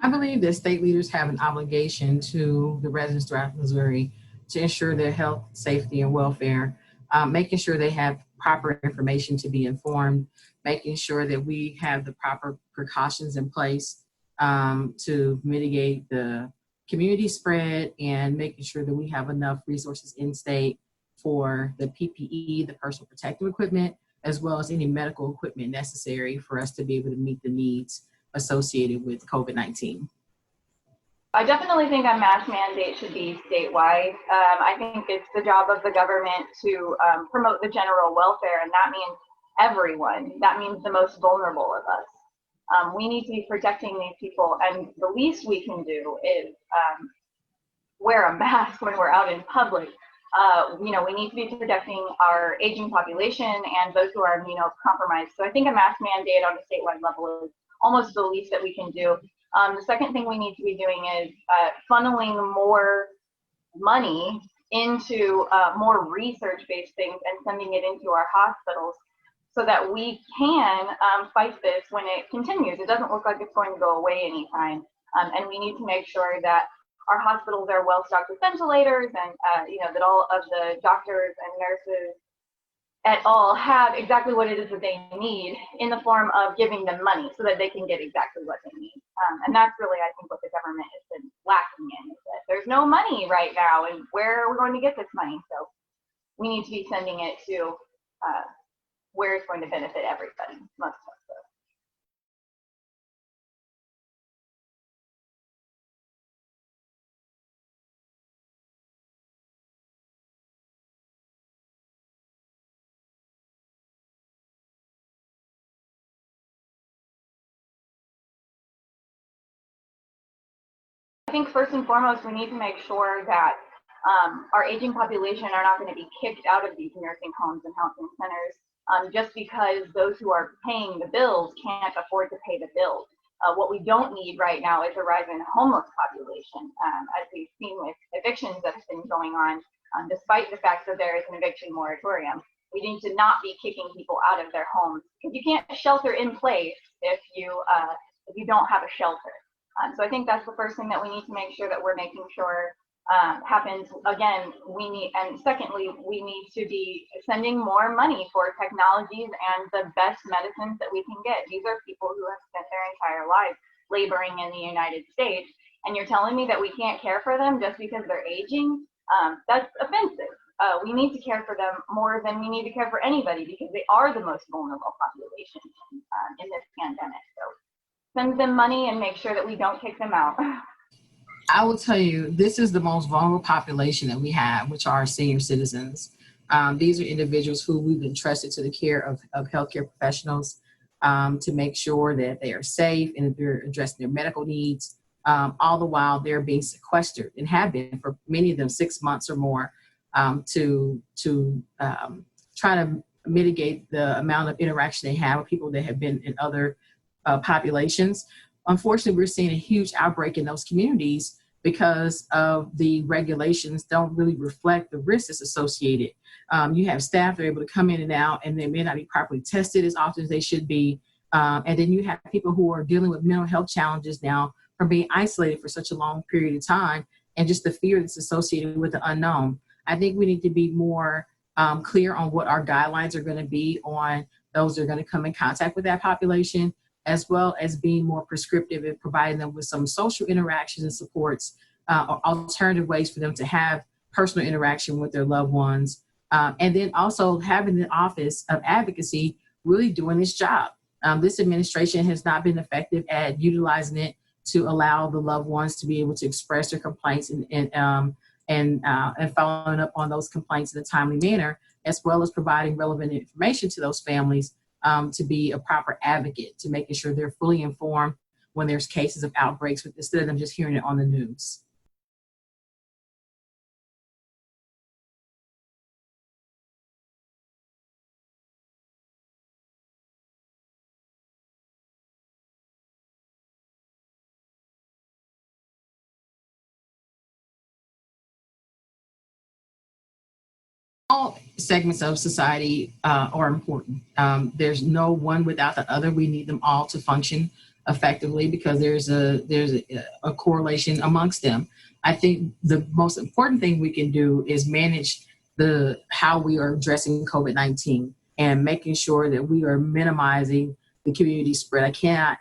I believe that state leaders have an obligation to the residents throughout Missouri to ensure their health, safety, and welfare, making sure they have proper information to be informed, making sure that we have the proper precautions in place to mitigate the community spread, and making sure that we have enough resources in state for the PPE, the personal protective equipment, as well as any medical equipment necessary for us to be able to meet the needs associated with COVID-19. I definitely think a mask mandate should be statewide. I think it's the job of the government to promote the general welfare, and that means everyone. That means the most vulnerable of us. We need to be protecting these people, and the least we can do is wear a mask when we're out in public. We need to be protecting our aging population and those who are immunocompromised. So I think a mask mandate on a statewide level is almost the least that we can do. The second thing we need to be doing is funneling more money into more research-based things and sending it into our hospitals so that we can fight this when it continues. It doesn't look like it's going to go away anytime. And we need to make sure that our hospitals are well-stocked with ventilators, and that all of the doctors and nurses at all have exactly what it is that they need in the form of giving them money so that they can get exactly what they need. And that's really, I think, what the government has been lacking in, is that there's no money right now, and where are we going to get this money? So we need to be sending it to where it's going to benefit everybody, most of us. I think first and foremost, we need to make sure that our aging population are not going to be kicked out of these nursing homes and housing centers just because those who are paying the bills can't afford to pay the bills. What we don't need right now is a rise in homeless population, as we've seen with evictions that have been going on, despite the fact that there is an eviction moratorium. We need to not be kicking people out of their homes, because you can't shelter in place if you don't have a shelter. So I think that's the first thing that we need to make sure that we're making sure happens. Again, and secondly, we need to be sending more money for technologies and the best medicines that we can get. These are people who have spent their entire lives laboring in the United States, and you're telling me that we can't care for them just because they're aging? That's offensive. We need to care for them more than we need to care for anybody, because they are the most vulnerable population in this pandemic. So send them money and make sure that we don't kick them out. I will tell you, this is the most vulnerable population that we have, which are senior citizens. These are individuals who we've entrusted to the care of healthcare professionals to make sure that they are safe and that they're addressing their medical needs. All the while they're being sequestered, and have been for many of them 6 months or more, to try to mitigate the amount of interaction they have with people that have been in other populations. Unfortunately, we're seeing a huge outbreak in those communities because of the regulations don't really reflect the risks associated. You have staff that are able to come in and out, and they may not be properly tested as often as they should be. And then you have people who are dealing with mental health challenges now from being isolated for such a long period of time, and just the fear that's associated with the unknown. I think we need to be more clear on what our guidelines are going to be on those that are going to come in contact with that population, as well as being more prescriptive and providing them with some social interactions and supports, or alternative ways for them to have personal interaction with their loved ones. And then also having the Office of Advocacy really doing its job. This administration has not been effective at utilizing it to allow the loved ones to be able to express their complaints and following up on those complaints in a timely manner, as well as providing relevant information to those families to be a proper advocate, to making sure they're fully informed when there's cases of outbreaks, instead of them just hearing it on the news. All segments of society are important. There's no one without the other. We need them all to function effectively because there's a correlation amongst them. I think the most important thing we can do is manage how we are addressing COVID-19 and making sure that we are minimizing the community spread. I cannot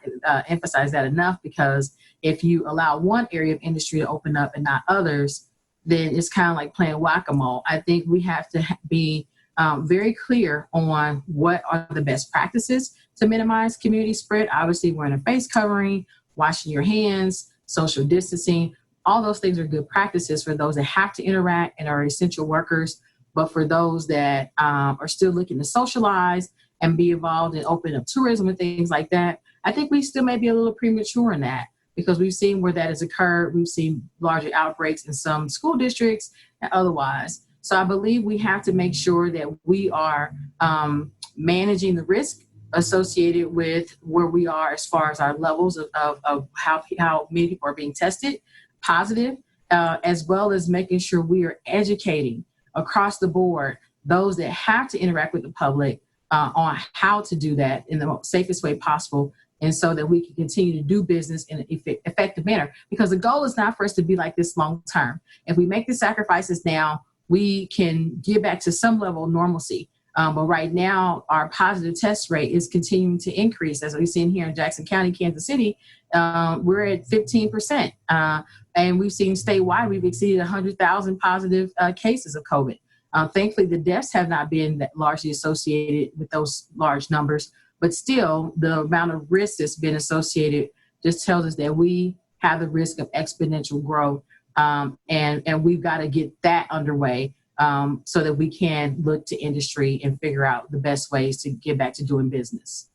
emphasize that enough, because if you allow one area of industry to open up and not others, then it's kind of like playing whack-a-mole. I think we have to be very clear on what are the best practices to minimize community spread. Obviously, wearing a face covering, washing your hands, social distancing, all those things are good practices for those that have to interact and are essential workers. But for those that are still looking to socialize and be involved in opening up tourism and things like that, I think we still may be a little premature in that, because we've seen where that has occurred. We've seen larger outbreaks in some school districts and otherwise. So I believe we have to make sure that we are managing the risk associated with where we are as far as our levels of how many people are being tested positive, as well as making sure we are educating across the board those that have to interact with the public on how to do that in the most safest way possible, and so that we can continue to do business in an effective manner. Because the goal is not for us to be like this long term. If we make the sacrifices now, we can get back to some level of normalcy. But right now, our positive test rate is continuing to increase. As we've seen here in Jackson County, Kansas City, we're at 15%. And we've seen statewide, we've exceeded 100,000 positive cases of COVID. Thankfully, the deaths have not been that largely associated with those large numbers, but still the amount of risk that's been associated just tells us that we have the risk of exponential growth. And we've got to get that underway so that we can look to industry and figure out the best ways to get back to doing business.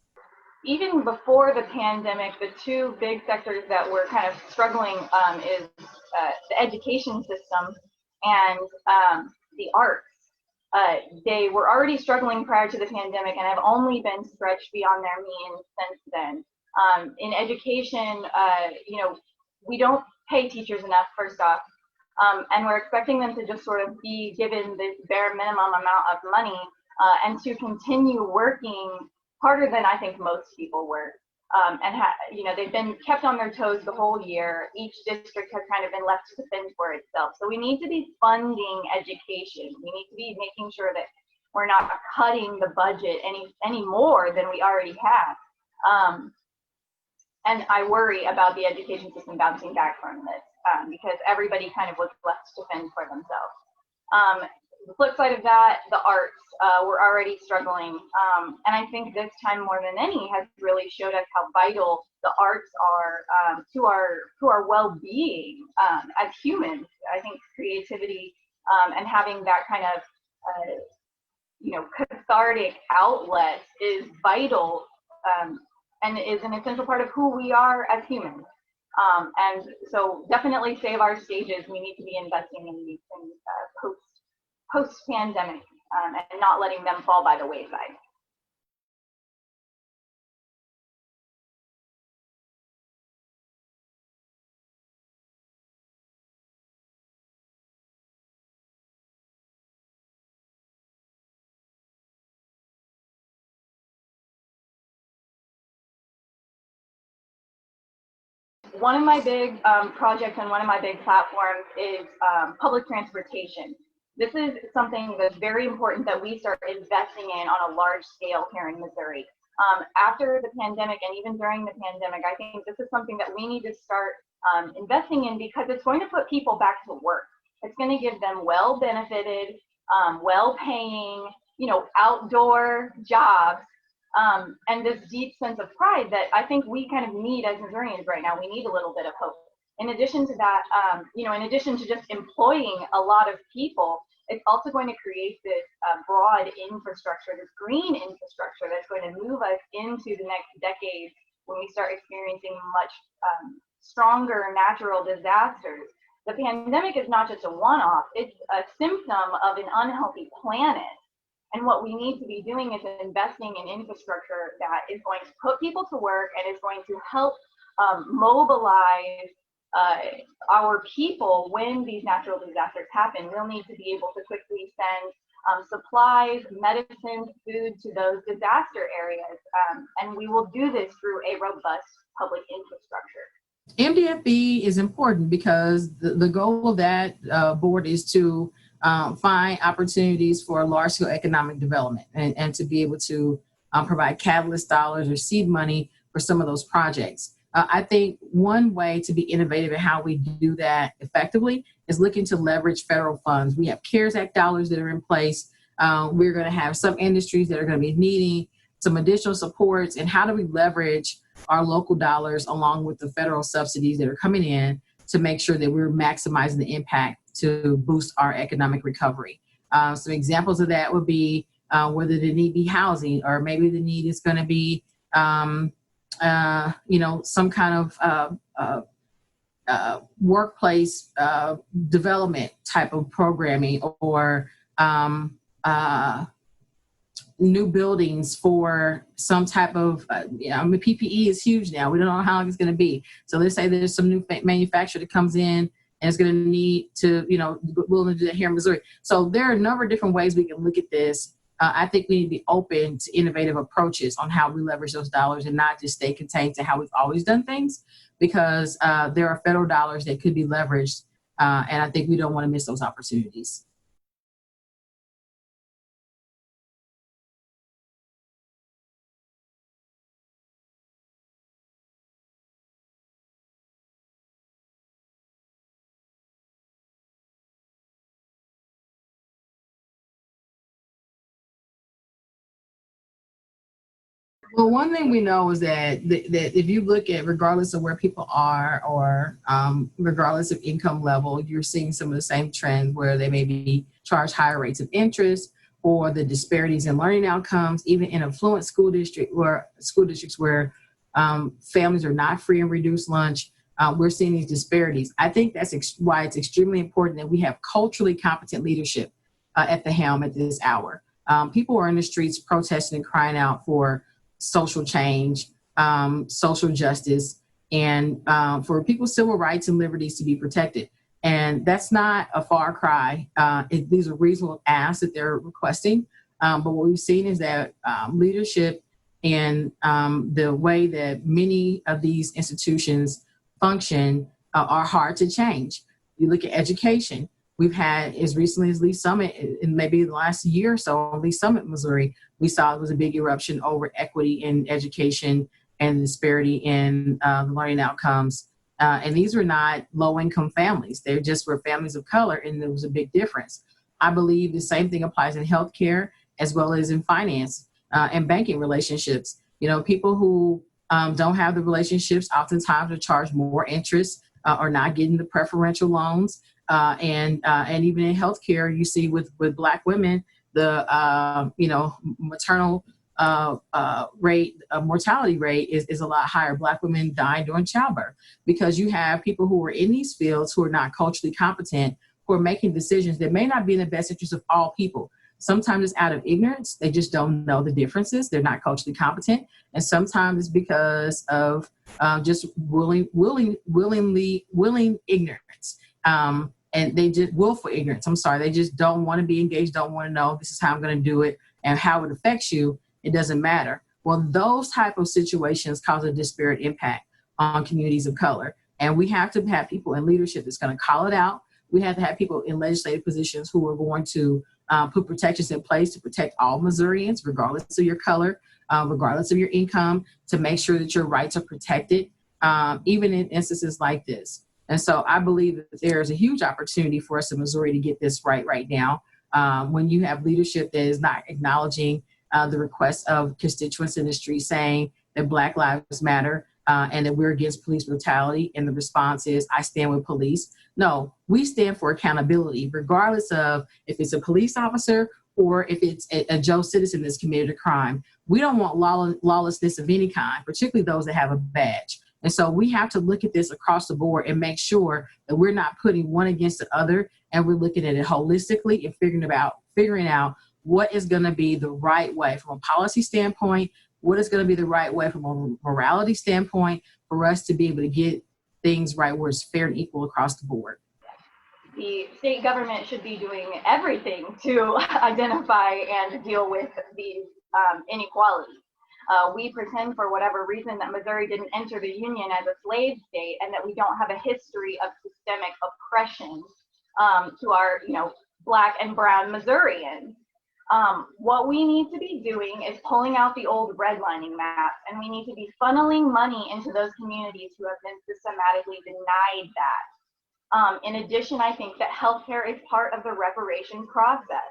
Even before the pandemic, the two big sectors that were kind of struggling is the education system and the arts. They were already struggling prior to the pandemic and have only been stretched beyond their means since then. In education, we don't pay teachers enough, first off, and we're expecting them to just sort of be given this bare minimum amount of money and to continue working harder than I think most people work. They've been kept on their toes the whole year. Each district has kind of been left to fend for itself. So we need to be funding education. We need to be making sure that we're not cutting the budget any more than we already have. And I worry about the education system bouncing back from this because everybody kind of was left to fend for themselves. The flip side of that, the arts, were already struggling. And I think this time more than any has really showed us how vital the arts are to our well-being as humans. I think creativity and having that kind of cathartic outlet is vital and is an essential part of who we are as humans. And so definitely save our stages. We need to be investing in these things post-pandemic and not letting them fall by the wayside. One of my big projects and one of my big platforms is public transportation. This is something that's very important that we start investing in on a large scale here in Missouri. After the pandemic and even during the pandemic, I think this is something that we need to start investing in because it's going to put people back to work. It's going to give them well-benefited, well-paying, outdoor jobs. And this deep sense of pride that I think we kind of need as Missourians right now. We need a little bit of hope. In addition to that, in addition to just employing a lot of people, it's also going to create this broad infrastructure, this green infrastructure that's going to move us into the next decade when we start experiencing much stronger natural disasters. The pandemic is not just a one-off, it's a symptom of an unhealthy planet. And what we need to be doing is investing in infrastructure that is going to put people to work and is going to help mobilize our people when these natural disasters happen. We'll need to be able to quickly send supplies, medicines, food to those disaster areas. And we will do this through a robust public infrastructure. MDFB is important because the goal of that board is to find opportunities for large-scale economic development and to be able to provide catalyst dollars or seed money for some of those projects. I think one way to be innovative in how we do that effectively is looking to leverage federal funds. We have CARES Act dollars that are in place. We're going to have some industries that are going to be needing some additional supports, and how do we leverage our local dollars along with the federal subsidies that are coming in to make sure that we're maximizing the impact to boost our economic recovery. Some examples of that would be whether the need be housing, or maybe the need is going to be some kind of workplace development type of programming, or new buildings for some type of, PPE is huge now. We don't know how long it's going to be. So let's say there's some new manufacturer that comes in and is going to need to, willing to do that here in Missouri. So there are a number of different ways we can look at this. I think we need to be open to innovative approaches on how we leverage those dollars and not just stay contained to how we've always done things, because there are federal dollars that could be leveraged. And I think we don't want to miss those opportunities. Well, one thing we know is that if you look at, regardless of where people are, or regardless of income level, you're seeing some of the same trends where they may be charged higher rates of interest, or the disparities in learning outcomes, even in affluent school districts where families are not free and reduced lunch. We're seeing these disparities. I think that's why it's extremely important that we have culturally competent leadership at the helm at this hour. People are in the streets protesting and crying out for social change, social justice, and for people's civil rights and liberties to be protected. And that's not a far cry. These are reasonable asks that they're requesting. But what we've seen is that leadership and the way that many of these institutions function are hard to change. You look at education. We've had, as recently as Lee Summit, in maybe the last year or so, Lee Summit, Missouri, we saw it was a big eruption over equity in education and disparity in the learning outcomes. And these were not low-income families. They just were families of color, and there was a big difference. I believe the same thing applies in healthcare as well as in finance and banking relationships. People who don't have the relationships oftentimes are charged more interest or not getting the preferential loans. And even in healthcare, you see with Black women, the maternal mortality rate is a lot higher. Black women die during childbirth because you have people who are in these fields who are not culturally competent, who are making decisions that may not be in the best interest of all people. Sometimes it's out of ignorance. They just don't know the differences. They're not culturally competent. And sometimes it's because of just willing ignorance. And they just willful ignorance. I'm sorry. They just don't want to be engaged, don't want to know this is how I'm going to do it, and how it affects you. It doesn't matter. Well, those type of situations cause a disparate impact on communities of color. And we have to have people in leadership that's going to call it out. We have to have people in legislative positions who are going to put protections in place to protect all Missourians, regardless of your color, regardless of your income, to make sure that your rights are protected, even in instances like this. And so I believe that there's a huge opportunity for us in Missouri to get this right now. When you have leadership that is not acknowledging the requests of constituents in the street saying that Black Lives Matter and that we're against police brutality, and the response is, I stand with police. No, we stand for accountability, regardless of if it's a police officer or if it's a Joe citizen that's committed a crime. We don't want lawlessness of any kind, particularly those that have a badge. And so we have to look at this across the board and make sure that we're not putting one against the other, and we're looking at it holistically and figuring out what is going to be the right way from a policy standpoint, what is going to be the right way from a morality standpoint for us to be able to get things right where it's fair and equal across the board. The state government should be doing everything to identify and deal with these inequalities. We pretend for whatever reason that Missouri didn't enter the Union as a slave state and that we don't have a history of systemic oppression to our, Black and brown Missourians. What we need to be doing is pulling out the old redlining maps, and we need to be funneling money into those communities who have been systematically denied that. In addition, I think that healthcare is part of the reparation process.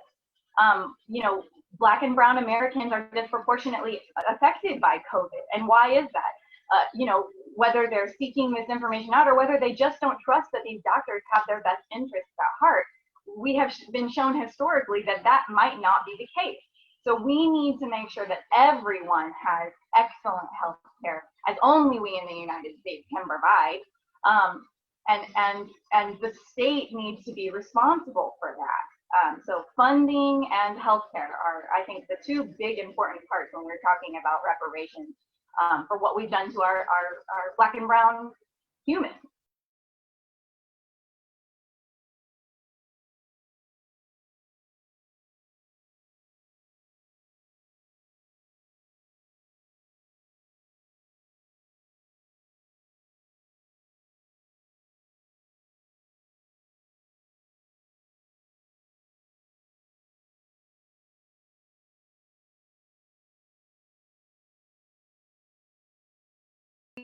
Black and brown Americans are disproportionately affected by COVID. And why is that? Whether they're seeking this information out or whether they just don't trust that these doctors have their best interests at heart, we have been shown historically that that might not be the case. So we need to make sure that everyone has excellent health care, as only we in the United States can provide. And the state needs to be responsible for that. So funding and healthcare are, I think, the two big important parts when we're talking about reparations for what we've done to our Black and brown humans.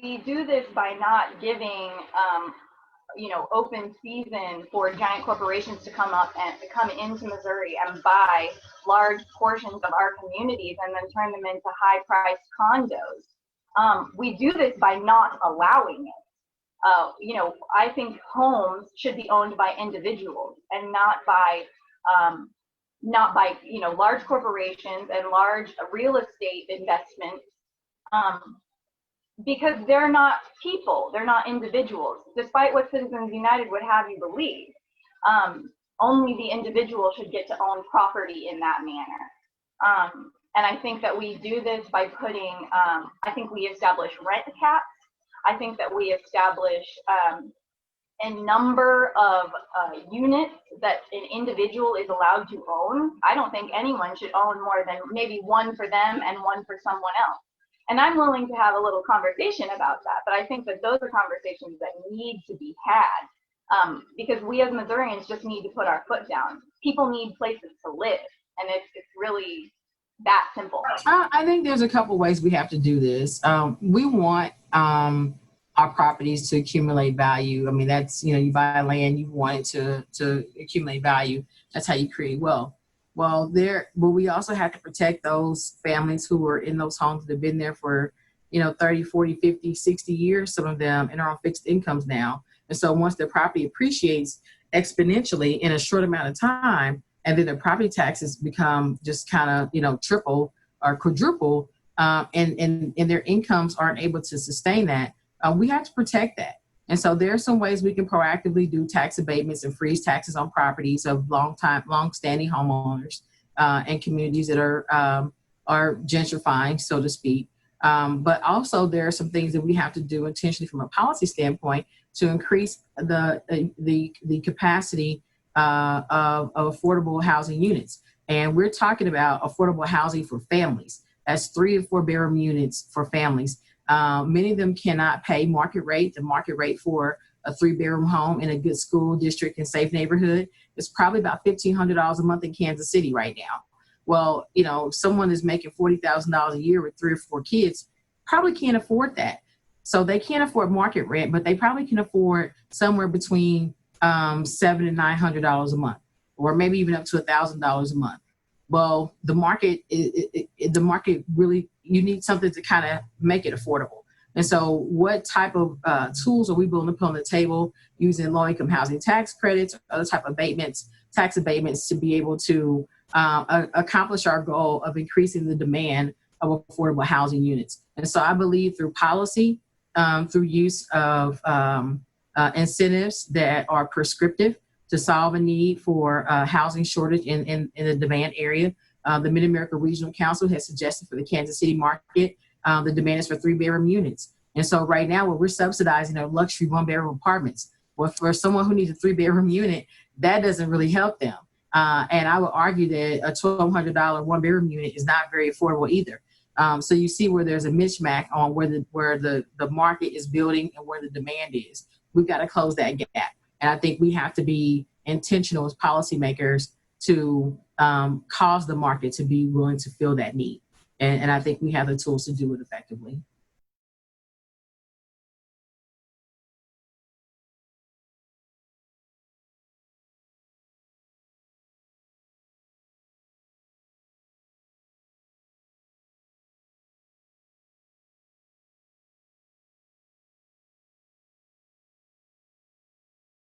We do this by not giving, open season for giant corporations to come into Missouri and buy large portions of our communities and then turn them into high-priced condos. We do this by not allowing it. I think homes should be owned by individuals and not by large corporations and large real estate investments. Because they're not people, they're not individuals. Despite what Citizens United would have you believe, only the individual should get to own property in that manner. And I think that we do this by putting, I think we establish rent caps. I think that we establish a number of units that an individual is allowed to own. I don't think anyone should own more than maybe one for them and one for someone else. And I'm willing to have a little conversation about that, but I think that those are conversations that need to be had because we as Missourians just need to put our foot down. People need places to live, and it's really that simple. I think there's a couple ways we have to do this. We want our properties to accumulate value. I mean, that's, you buy land, you want it to accumulate value. That's how you create wealth. Well, but we also have to protect those families who are in those homes that have been there for, 30, 40, 50, 60 years, some of them, and are on fixed incomes now. And so once their property appreciates exponentially in a short amount of time, and then their property taxes become just kind of, triple or quadruple, and their incomes aren't able to sustain that, we have to protect that. And so there are some ways we can proactively do tax abatements and freeze taxes on properties of long-standing homeowners and communities that are gentrifying, so to speak. But also there are some things that we have to do intentionally from a policy standpoint to increase the capacity of affordable housing units. And we're talking about affordable housing for families. That's 3 and 4 bedroom units for families. Many of them cannot pay market rate. The market rate for a 3-bedroom home in a good school district and safe neighborhood is probably about $1,500 a month in Kansas City right now. Well, someone is making $40,000 a year with 3 or 4 kids probably can't afford that. So they can't afford market rent, but they probably can afford somewhere between $700 and $900 a month, or maybe even up to $1,000 a month. Well, the market really, you need something to kind of make it affordable. And so what type of tools are we willing to put on the table using low-income housing tax credits, or other type of tax abatements to be able to accomplish our goal of increasing the demand of affordable housing units? And so I believe through policy, through use of incentives that are prescriptive to solve a need for housing shortage in the demand area. The Mid-America Regional Council has suggested for the Kansas City market, the demand is for 3-bedroom units. And so right now what we're subsidizing are luxury 1-bedroom apartments. Well, for someone who needs a 3-bedroom unit, that doesn't really help them. And I would argue that a $1,200 1-bedroom unit is not very affordable either. So you see where there's a mismatch on where the market is building and where the demand is. We've got to close that gap. And I think we have to be intentional as policymakers to cause the market to be willing to fill that need. And I think we have the tools to do it effectively.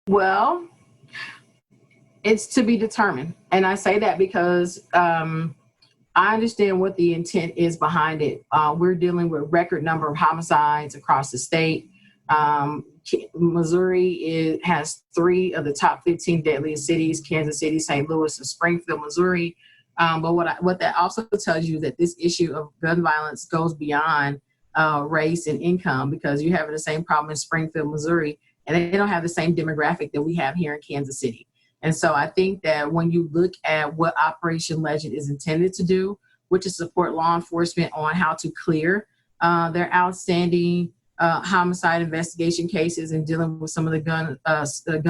Well, it's to be determined. And I say that because I understand what the intent is behind it. We're dealing with record number of homicides across the state. Missouri has 3 of the top 15 deadliest cities: Kansas City, St. Louis, and Springfield, Missouri. But what that also tells you that this issue of gun violence goes beyond race and income, because you have the same problem in Springfield, Missouri, and they don't have the same demographic that we have here in Kansas City. And so I think that when you look at what Operation Legend is intended to do, which is support law enforcement on how to clear their outstanding homicide investigation cases and dealing with some of the gun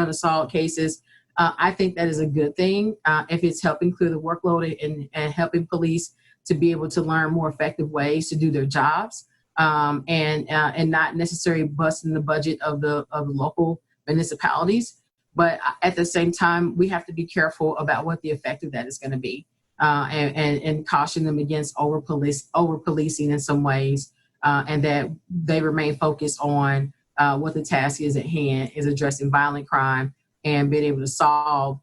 assault cases, I think that is a good thing if it's helping clear the workload and helping police to be able to learn more effective ways to do their jobs, and not necessarily busting the budget of the local municipalities. But at the same time, we have to be careful about what the effect of that is going to be, and caution them against over policing in some ways, and that they remain focused on what the task is at hand, is addressing violent crime and being able to solve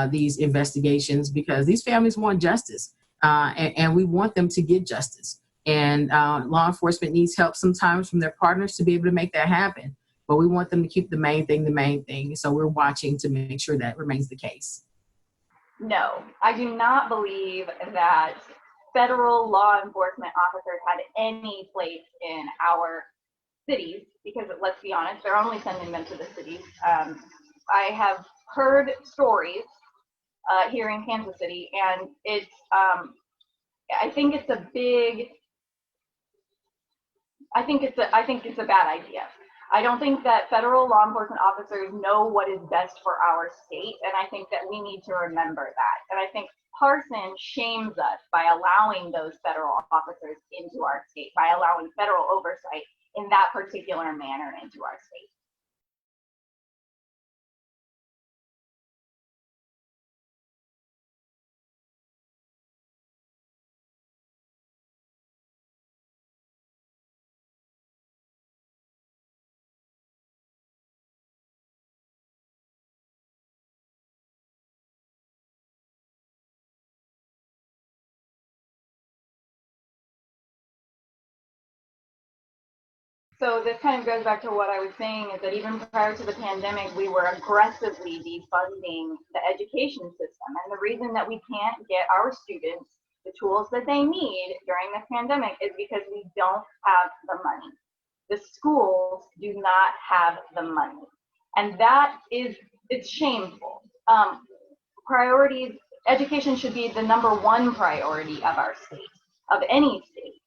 these investigations, because these families want justice, and we want them to get justice. And law enforcement needs help sometimes from their partners to be able to make that happen. But we want them to keep the main thing. So we're watching to make sure that remains the case. No, I do not believe that federal law enforcement officers had any place in our cities, because let's be honest, they're only sending them to the cities. I have heard stories here in Kansas City, and it's I think it's a bad idea. I don't think that federal law enforcement officers know what is best for our state, and I think that we need to remember that. And I think Parson shames us by allowing those federal officers into our state, by allowing federal oversight in that particular manner into our state. So this kind of goes back to what I was saying, is that even prior to the pandemic, we were aggressively defunding the education system. And the reason that we can't get our students the tools that they need during this pandemic is because we don't have the money. The schools do not have the money. And that is, it's shameful. Priorities, education should be the #1 priority of our state, of any state.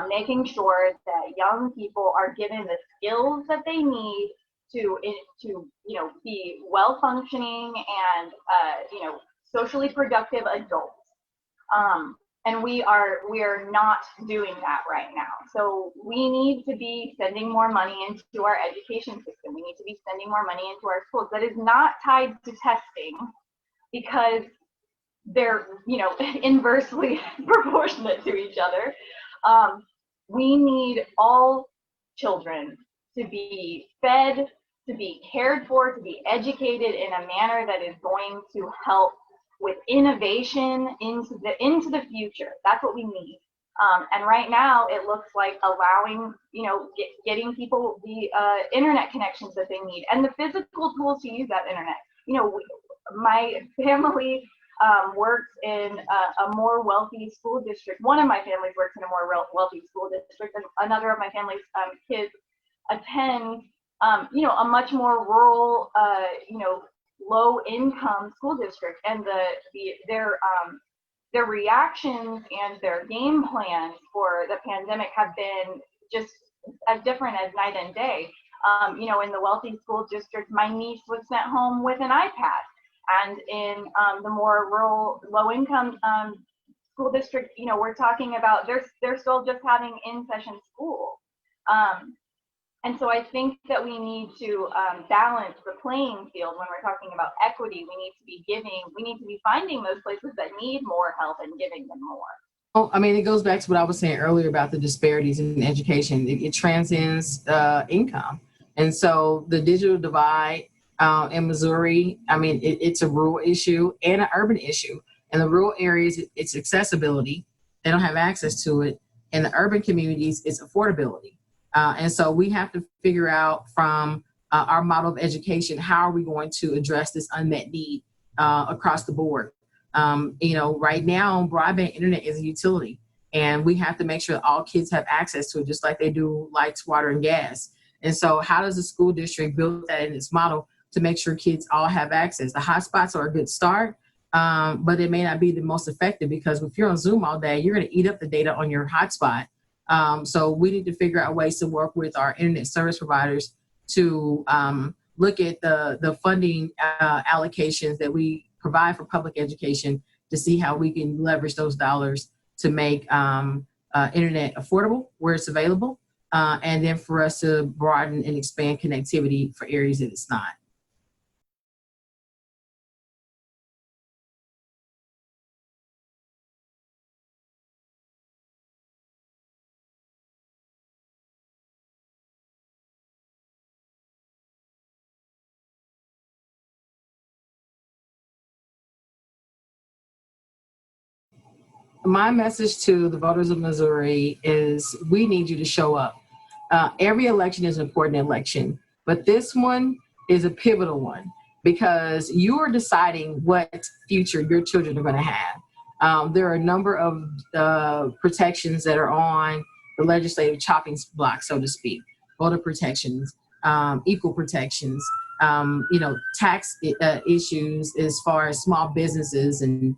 Making sure that young people are given the skills that they need to be well functioning and socially productive adults. And we are not doing that right now. So we need to be sending more money into our education system. We need to be sending more money into our schools. That is not tied to testing, because they're inversely proportionate to each other. We need all children to be fed, to be cared for, to be educated in a manner that is going to help with innovation into the future. That's what we need. And right now, it looks like allowing, getting people the internet connections that they need and the physical tools to use that internet. My family works in a more wealthy school district. One of my families works in a more wealthy school district, and another of my family's kids attend, a much more rural, low-income school district. And their reactions and their game plans for the pandemic have been just as different as night and day. You know, in the wealthy school district, my niece was sent home with an iPad. And in the more rural, low-income school district, you know, we're talking about they're still just having in-session school. And so I think that we need to balance the playing field when we're talking about equity. We need to be finding those places that need more help and giving them more. Well, I mean, it goes back to what I was saying earlier about the disparities in education. It transcends income. And so the digital divide in Missouri, I mean, it's a rural issue and an urban issue. In the rural areas, it's accessibility. They don't have access to it. In the urban communities, it's affordability. And so we have to figure out from our model of education, how are we going to address this unmet need across the board? You know, right now, broadband internet is a utility, and we have to make sure that all kids have access to it, just like they do lights, water, and gas. And so how does the school district build that in its model to make sure kids all have access? The hotspots are a good start, but it may not be the most effective, because if you're on Zoom all day, you're going to eat up the data on your hotspot. So we need to figure out ways to work with our internet service providers to look at the funding allocations that we provide for public education, to see how we can leverage those dollars to make internet affordable where it's available, and then for us to broaden and expand connectivity for areas that it's not. My message to the voters of Missouri is we need you to show up. Every election is an important election, but this one is a pivotal one, because you are deciding what future your children are going to have. There are a number of protections that are on the legislative chopping block, so to speak. Voter protections, equal protections, you know, tax issues as far as small businesses, and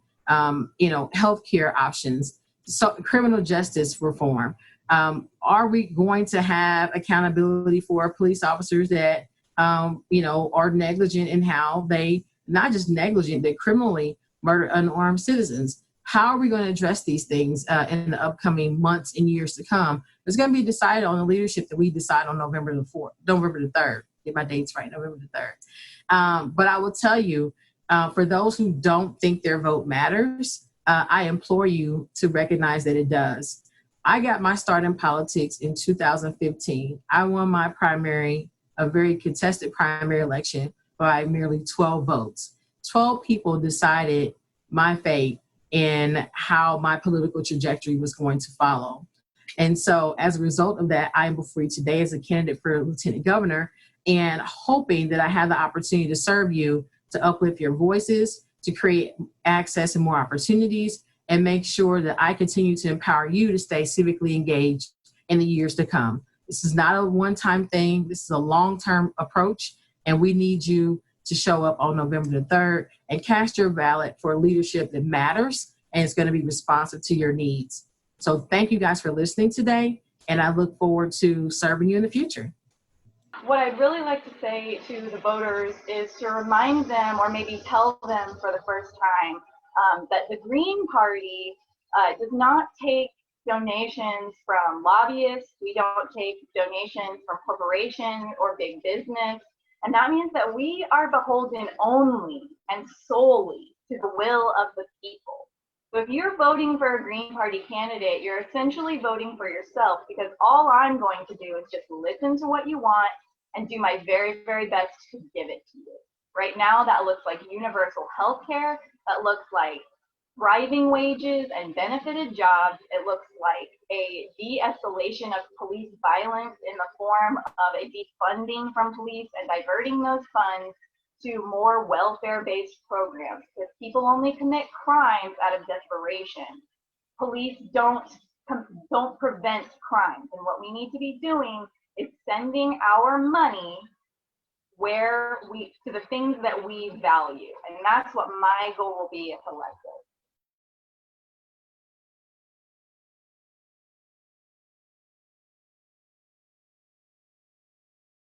you know, healthcare options, so criminal justice reform. Are we going to have accountability for police officers that, you know, are negligent in how they, not just negligent, they criminally murder unarmed citizens? How are we going to address these things in the upcoming months and years to come? It's going to be decided on the leadership that we decide on November the 3rd. Get my dates right, November the 3rd. But I will tell you, for those who don't think their vote matters, I implore you to recognize that it does. I got my start in politics in 2015. I won my primary, a very contested primary election, by merely 12 votes. 12 people decided my fate and how my political trajectory was going to follow. And so as a result of that, I am before you today as a candidate for lieutenant governor, and hoping that I have the opportunity to serve you, to uplift your voices, to create access and more opportunities, and make sure that I continue to empower you to stay civically engaged in the years to come. This is not a one-time thing. This is a long-term approach, and we need you to show up on November the 3rd and cast your ballot for leadership that matters and is going to be responsive to your needs. So thank you guys for listening today, and I look forward to serving you in the future. What I'd really like to say to the voters is to remind them, or maybe tell them for the first time, that the Green Party does not take donations from lobbyists. We don't take donations from corporations or big business. And that means that we are beholden only and solely to the will of the people. So if you're voting for a Green Party candidate, you're essentially voting for yourself, because all I'm going to do is just listen to what you want and do my very, very best to give it to you. Right now, that looks like universal health care. That looks like thriving wages and benefited jobs. It looks like a de-escalation of police violence in the form of a defunding from police and diverting those funds to more welfare-based programs, because people only commit crimes out of desperation. Police don't prevent crimes, and what we need to be doing is sending our money to the things that we value, and that's what my goal will be if elected.